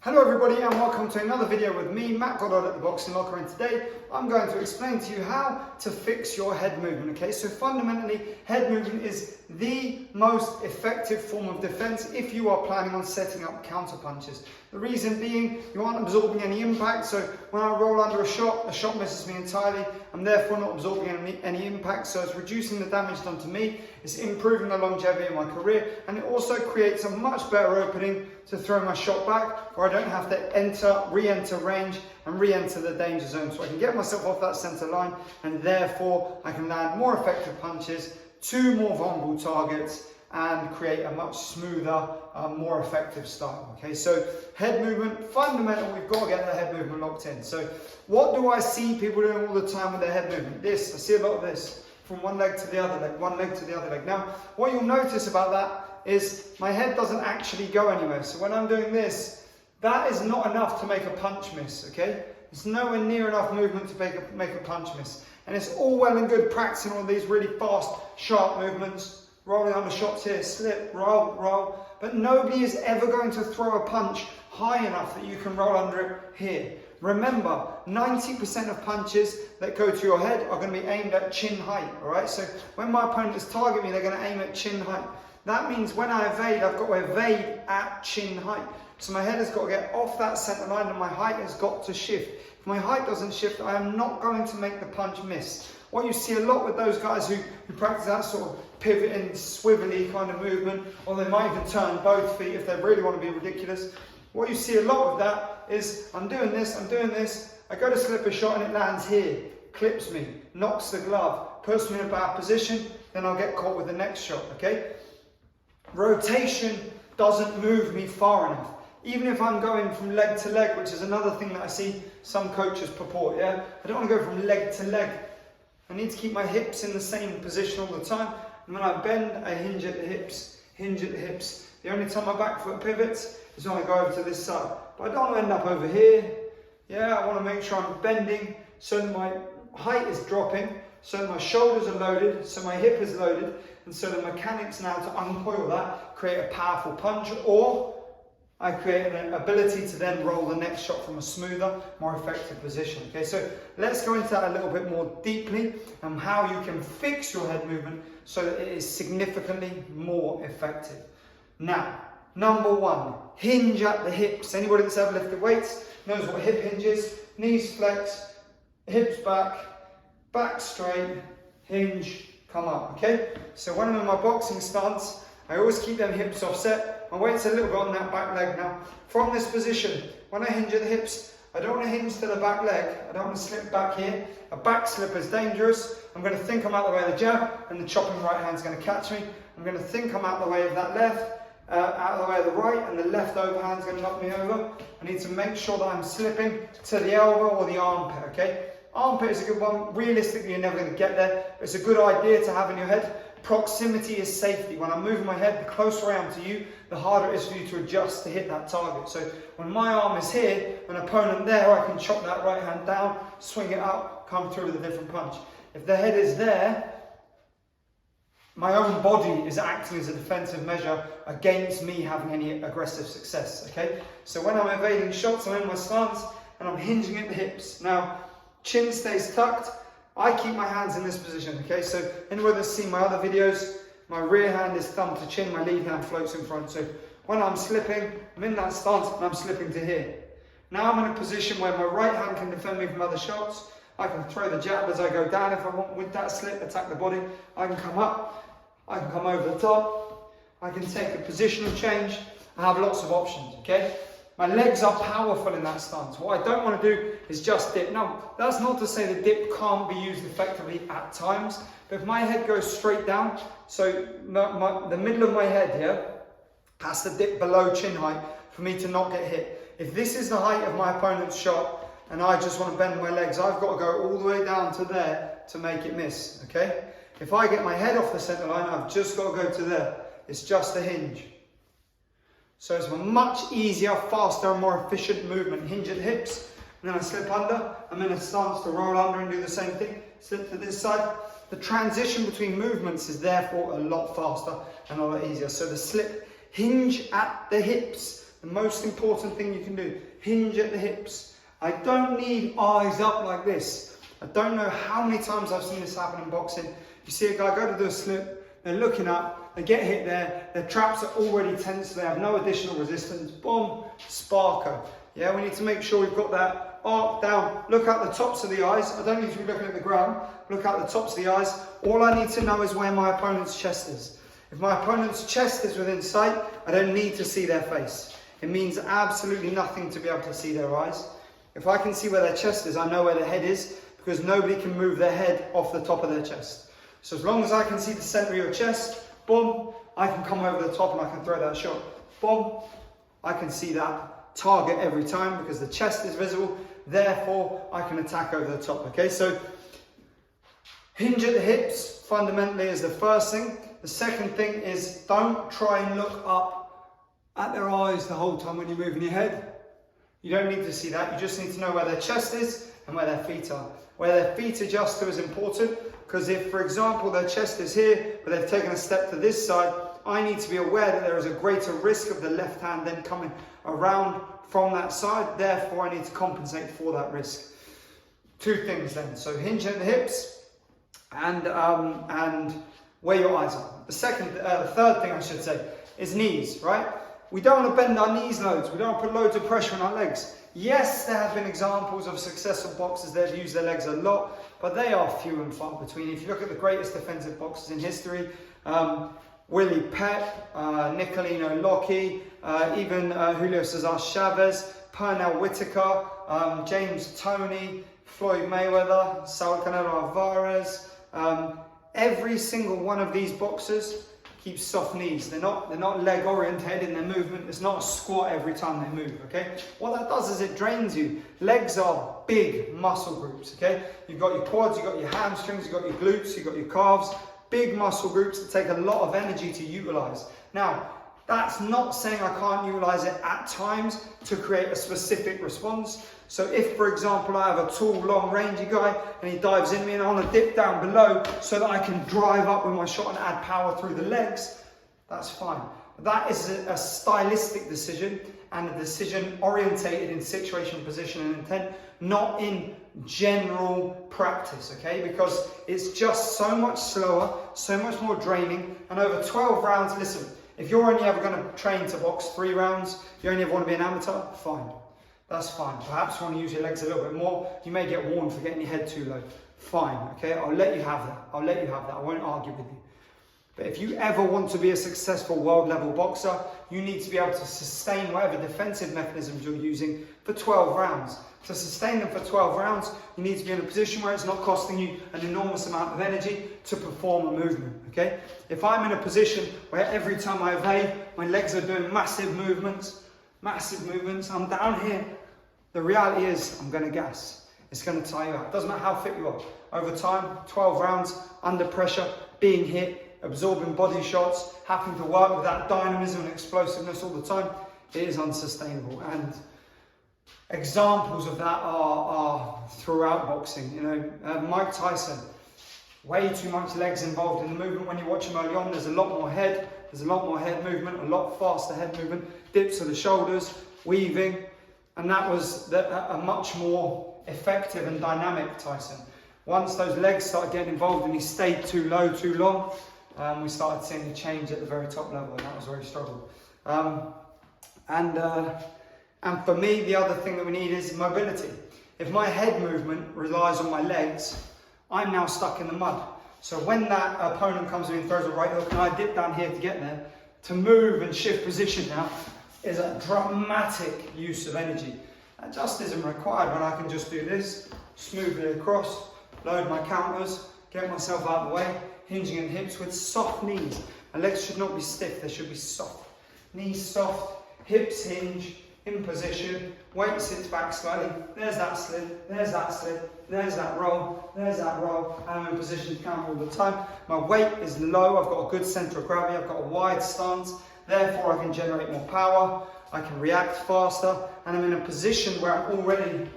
Hello everybody and welcome to another video with me, Matt Goddard at the Boxing Locker, and today I'm going to explain to you how to fix your head movement, okay? So fundamentally, head movement is the most effective form of defense if you are planning on setting up counter punches. The reason being, you aren't absorbing any impact, so when I roll under a shot, the shot misses me entirely. I'm therefore not absorbing any impact, so it's reducing the damage done to me, it's improving the longevity of my career, and it also creates a much better opening to throw my shot back, where I don't have to enter, re-enter range and re-enter the danger zone. So I can get myself off that center line, and therefore I can land more effective punches to more vulnerable targets and create a much smoother, more effective style. Okay, so head movement, fundamental, we've got to get the head movement locked in. So what do I see people doing all the time with their head movement? This, I see a lot of this, from one leg to the other leg, one leg to the other leg. Now, what you'll notice about that is my head doesn't actually go anywhere. So when I'm doing this, that is not enough to make a punch miss, okay? It's nowhere near enough movement to make a punch miss. And it's all well and good practicing all these really fast, sharp movements, rolling under shots here, slip, roll, roll. But nobody is ever going to throw a punch high enough that you can roll under it here. Remember, 90% of punches that go to your head are going to be aimed at chin height, all right? So when my opponents target me, they're going to aim at chin height. That means when I evade, I've got to evade at chin height. So my head has got to get off that center line and my height has got to shift. If my height doesn't shift, I am not going to make the punch miss. What you see a lot with those guys who practice that sort of pivoting, swivelly kind of movement, or they might even turn both feet if they really want to be ridiculous. What you see a lot of that is, I'm doing this, I go to slip a shot and it lands here, clips me, knocks the glove, puts me in a bad position, then I'll get caught with the next shot, okay? Rotation doesn't move me far enough. Even if I'm going from leg to leg, which is another thing that I see some coaches purport, yeah? I don't want to go from leg to leg. I need to keep my hips in the same position all the time. And when I bend, I hinge at the hips, hinge at the hips. The only time my back foot pivots is when I go over to this side. But I don't want to end up over here. Yeah, I want to make sure I'm bending so that my height is dropping, so that my shoulders are loaded, so my hip is loaded, and so the mechanics now to uncoil that create a powerful punch, or I create an ability to then roll the next shot from a smoother, more effective position. Okay, so let's go into that a little bit more deeply and how you can fix your head movement so that it is significantly more effective. Now, number one, hinge at the hips. Anybody that's ever lifted weights knows what hip hinge is. Knees flex, hips back, back straight, hinge, come up, okay? So when I'm in my boxing stance, I always keep them hips offset. My weight's a little bit on that back leg now. From this position, when I hinge at the hips, I don't want to hinge to the back leg. I don't want to slip back here. A back slip is dangerous. I'm going to think I'm out the way of the jab, and the chopping right hand's going to catch me. I'm going to think I'm out the way of that left, out of the way of the right, and the left overhand's going to knock me over. I need to make sure that I'm slipping to the elbow or the armpit, okay? Armpit is a good one. Realistically, you're never going to get there. It's a good idea to have in your head. Proximity is safety. When I'm moving my head, the closer I am to you, the harder it is for you to adjust to hit that target. So when my arm is here, an opponent there, I can chop that right hand down, swing it up, come through with a different punch. If the head is there, my own body is acting as a defensive measure against me having any aggressive success, okay? So when I'm evading shots, I'm in my stance and I'm hinging at the hips. Now, chin stays tucked. I keep my hands in this position, okay? So anybody that's seen my other videos, my rear hand is thumb to chin, my lead hand floats in front. So when I'm slipping, I'm in that stance and I'm slipping to here. Now I'm in a position where my right hand can defend me from other shots. I can throw the jab as I go down if I want with that slip, attack the body. I can come up, I can come over the top, I can take a positional change. I have lots of options, okay? My legs are powerful in that stance. What I don't want to do is just dip. Now, that's not to say the dip can't be used effectively at times, but if my head goes straight down, so the middle of my head here has to dip below chin height for me to not get hit. If this is the height of my opponent's shot and I just want to bend my legs, I've got to go all the way down to there to make it miss, okay? If I get my head off the center line, I've just got to go to there. It's just a hinge. So it's a much easier, faster, and more efficient movement. Hinge at the hips, and then I slip under. I'm in a stance to roll under and do the same thing. Slip to this side. The transition between movements is therefore a lot faster and a lot easier. So the slip, hinge at the hips. the most important thing you can do. Hinge at the hips. I don't need eyes up like this. I don't know how many times I've seen this happen in boxing. You see a guy go to do a slip, they're looking up, they get hit there, their traps are already tense, they have no additional resistance, boom, sparker. Yeah, we need to make sure we've got that arc down. Look at the tops of the eyes. I don't need to be looking at the ground. Look at the tops of the eyes. All I need to know is where my opponent's chest is. If my opponent's chest is within sight, I don't need to see their face. It means absolutely nothing to be able to see their eyes. If I can see where their chest is, I know where their head is, because nobody can move their head off the top of their chest. So as long as I can see the center of your chest, boom, I can come over the top and I can throw that shot. Boom, I can see that target every time because the chest is visible, therefore I can attack over the top, okay? So hinge at the hips fundamentally is the first thing. The second thing is don't try and look up at their eyes the whole time when you're moving your head. You don't need to see that, you just need to know where their chest is and where their feet are. Where their feet adjust to is important, because if, for example, their chest is here, but they've taken a step to this side, I need to be aware that there is a greater risk of the left hand then coming around from that side, therefore I need to compensate for that risk. Two things then, so hinge at the hips and where your eyes are. The third thing I should say is knees, right? We don't want to bend our knees loads, we don't want to put loads of pressure on our legs. Yes, there have been examples of successful boxers that have used their legs a lot, but they are few and far between. If you look at the greatest defensive boxers in history, Willie Pep, Nicolino Lockie, even Julio Cesar Chavez, Pernell Whitaker, James Toney, Floyd Mayweather, Saul Canelo Alvarez, every single one of these boxers keep soft knees. They're not leg oriented in their movement. It's not a squat every time they move, okay? What that does is it drains you. Legs are big muscle groups, okay? You've got your quads, you've got your hamstrings, you've got your glutes, you've got your calves. Big muscle groups that take a lot of energy to utilize. Now, that's not saying I can't utilize it at times to create a specific response. So if, for example, I have a tall, long, rangy guy and he dives in me and I want to dip down below so that I can drive up with my shot and add power through the legs, that's fine. That is a stylistic decision and a decision orientated in situation, position and intent, not in general practice, okay? Because it's just so much slower, so much more draining, and over 12 rounds, listen, if you're only ever going to train to box 3 rounds, you only ever want to be an amateur, fine. That's fine. Perhaps you want to use your legs a little bit more. You may get warned for getting your head too low. Fine, okay? I'll let you have that. I'll let you have that. I won't argue with you. But if you ever want to be a successful world level boxer, you need to be able to sustain whatever defensive mechanisms you're using for 12 rounds. To sustain them for 12 rounds, you need to be in a position where it's not costing you an enormous amount of energy to perform a movement, okay? If I'm in a position where every time I evade, my legs are doing massive movements, I'm down here, the reality is I'm going to gas. It's going to tire you out. It doesn't matter how fit you are. Over time, 12 rounds, under pressure, being hit, absorbing body shots, having to work with that dynamism and explosiveness all the time, it is unsustainable. And examples of that are throughout boxing. You know, Mike Tyson, way too much legs involved in the movement. When you watch him early on, there's a lot more head. There's a lot more head movement, a lot faster head movement, dips of the shoulders, weaving, and that was a much more effective and dynamic Tyson. Once those legs started getting involved and he stayed too low, too long, we started seeing the change at the very top level, and that was where he struggled. And for me, the other thing that we need is mobility. If my head movement relies on my legs, I'm now stuck in the mud. So when that opponent comes in and throws a right hook and I dip down here to get there, to move and shift position now is a dramatic use of energy. That just isn't required when I can just do this, smoothly across, load my counters, get myself out of the way, hinging in hips with soft knees. My legs should not be stiff, they should be soft. Knees soft, hips hinge, in position, weight sits back slightly, there's that slid, there's that slid, there's that roll, and I'm in position to counter all the time. My weight is low, I've got a good centre of gravity, I've got a wide stance, therefore I can generate more power, I can react faster, and I'm in a position where I'm already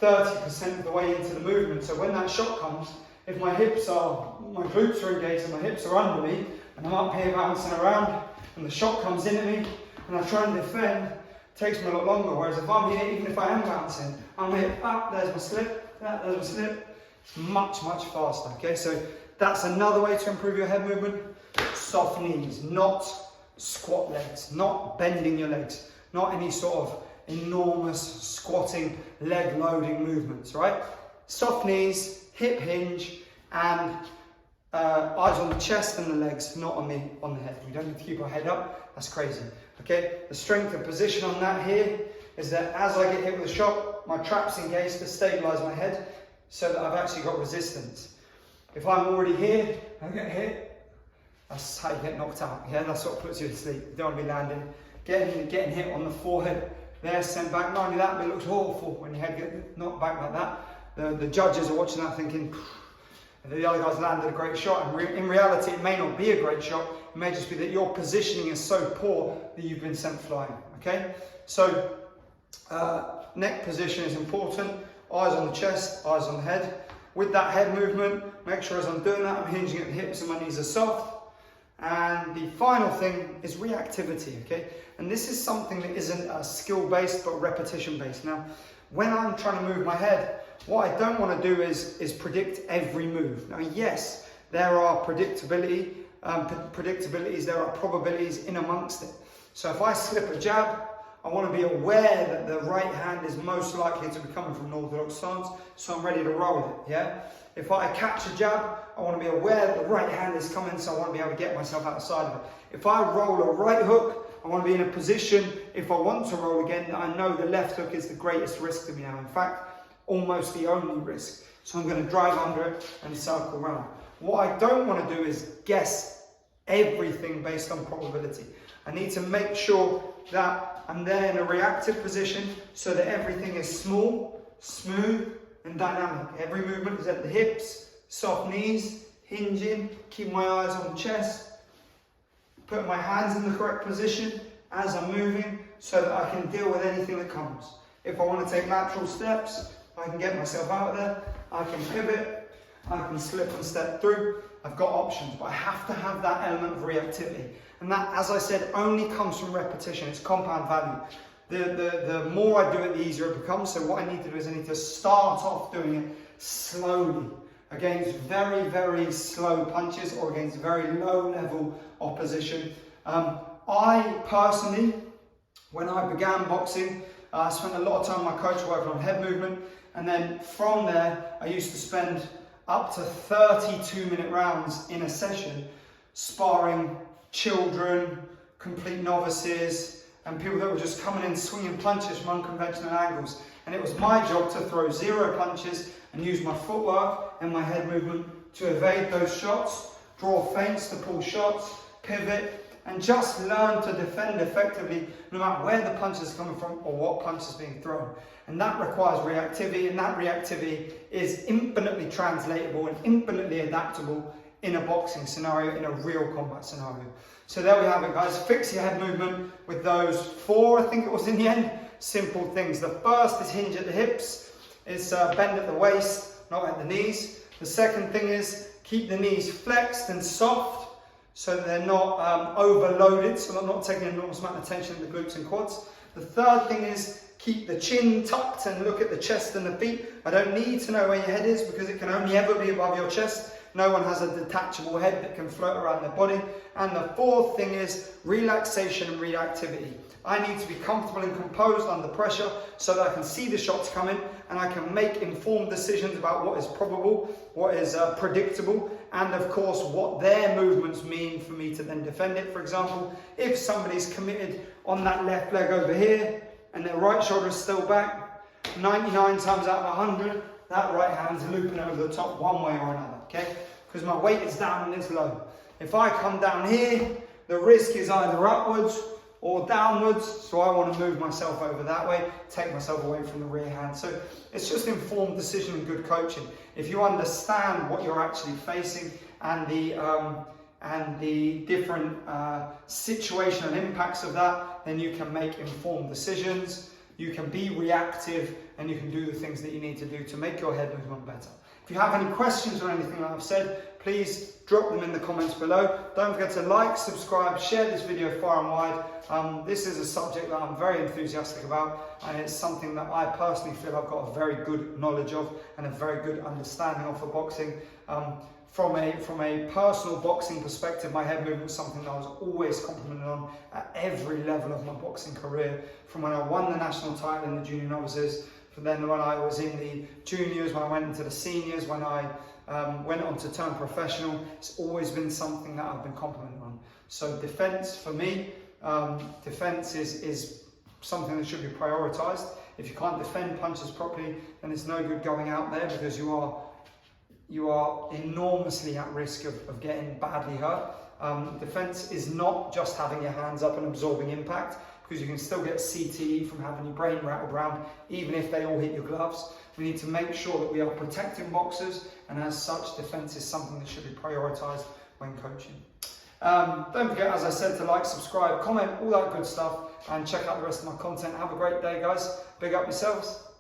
30% of the way into the movement. So when that shot comes, if my glutes are engaged and my hips are under me, and I'm up here bouncing around, and the shot comes into me, and I try and defend, takes me a lot longer. Whereas if I'm here, even if I am bouncing, I'm here, there's my slip, there's my slip. It's much, much faster, okay? So that's another way to improve your head movement. Soft knees, not squat legs, not bending your legs, not any sort of enormous squatting, leg loading movements, right? Soft knees, hip hinge, and eyes on the chest and the legs, not on the head. We don't need to keep our head up, that's crazy, okay? The strength of position on that here is that as I get hit with a shot, my trap's engaged to stabilize my head so that I've actually got resistance. If I'm already here, I get hit, that's how you get knocked out, yeah? That's what puts you to sleep. You don't want to be landing, getting hit on the forehead, there, sent back. Not only that, but it looks awful when your head gets knocked back like that. The judges are watching that thinking, the other guy's landed a great shot. And in reality, it may not be a great shot. It may just be that your positioning is so poor that you've been sent flying, okay? So, neck position is important. Eyes on the chest, eyes on the head. With that head movement, make sure as I'm doing that, I'm hinging at the hips and my knees are soft. And the final thing is reactivity, okay? And this is something that isn't skill-based, but repetition-based. Now, when I'm trying to move my head, what I don't want to do is predict every move. Now, yes, there are predictabilities, there are probabilities in amongst it. So if I slip a jab, I want to be aware that the right hand is most likely to be coming from an orthodox stance, so I'm ready to roll it, yeah? If I catch a jab, I want to be aware that the right hand is coming, so I want to be able to get myself outside of it. If I roll a right hook, I want to be in a position, if I want to roll again, that I know the left hook is the greatest risk to me now. In fact, almost the only risk. So I'm going to drive under it and circle around. What I don't want to do is guess everything based on probability. I need to make sure that I'm there in a reactive position so that everything is small, smooth, and dynamic. Every movement is at the hips, soft knees, hinging, keep my eyes on the chest, put my hands in the correct position as I'm moving so that I can deal with anything that comes. If I want to take lateral steps, I can get myself out there, I can pivot, I can slip and step through. I've got options, but I have to have that element of reactivity. And that, as I said, only comes from repetition. It's compound value. The more I do it, the easier it becomes. So what I need to do is I need to start off doing it slowly against very, very slow punches or against very low level opposition. I personally, when I began boxing, I spent a lot of time with my coach working on head movement. And then from there, I used to spend up to 32-minute rounds in a session sparring children, complete novices, and people that were just coming in swinging punches from unconventional angles. And it was my job to throw 0 punches and use my footwork and my head movement to evade those shots, draw feints to pull shots, pivot, and just learn to defend effectively no matter where the punch is coming from or what punch is being thrown. And that requires reactivity, and that reactivity is infinitely translatable and infinitely adaptable in a boxing scenario, in a real combat scenario. So there we have it, guys. Fix your head movement with those 4, I think it was in the end, simple things. The first is hinge at the hips. It's bend at the waist, not at the knees. The second thing is keep the knees flexed and soft so that they're not overloaded, so they're not taking an enormous amount of tension in the glutes and quads. The third thing is keep the chin tucked and look at the chest and the feet. I don't need to know where your head is because it can only ever be above your chest. No one has a detachable head that can float around their body. And the fourth thing is relaxation and reactivity. I need to be comfortable and composed under pressure so that I can see the shots coming and I can make informed decisions about what is probable, what is predictable, and of course what their movements mean for me to then defend it. For example, if somebody's committed on that left leg over here and their right shoulder is still back, 99 times out of 100, that right hand's looping over the top one way or another, okay? Because my weight is down and it's low. If I come down here, the risk is either upwards or downwards, so I want to move myself over that way, take myself away from the rear hand. So it's just informed decision and good coaching. If you understand what you're actually facing and the different situational impacts of that, then you can make informed decisions, you can be reactive, and you can do the things that you need to do to make your head movement better. If you have any questions or anything that I've said, please drop them in the comments below. Don't forget to like, subscribe, share this video far and wide. This is a subject that I'm very enthusiastic about, and it's something that I personally feel I've got a very good knowledge of and a very good understanding of for boxing. From a personal boxing perspective, my head movement is something that I was always complimented on at every level of my boxing career. From when I won the national title in the junior novices, from then when I was in the juniors, when I went into the seniors, when I went on to turn professional, it's always been something that I've been complimented on. So defense for me, defense is something that should be prioritized. If you can't defend punches properly, then it's no good going out there, because you are enormously at risk of getting badly hurt. Defense is not just having your hands up and absorbing impact, because you can still get CTE from having your brain rattled around, even if they all hit your gloves. We need to make sure that we are protecting boxers, and as such, defense is something that should be prioritized when coaching. Don't forget, as I said, to like, subscribe, comment, all that good stuff, and check out the rest of my content. Have a great day, guys. Big up yourselves.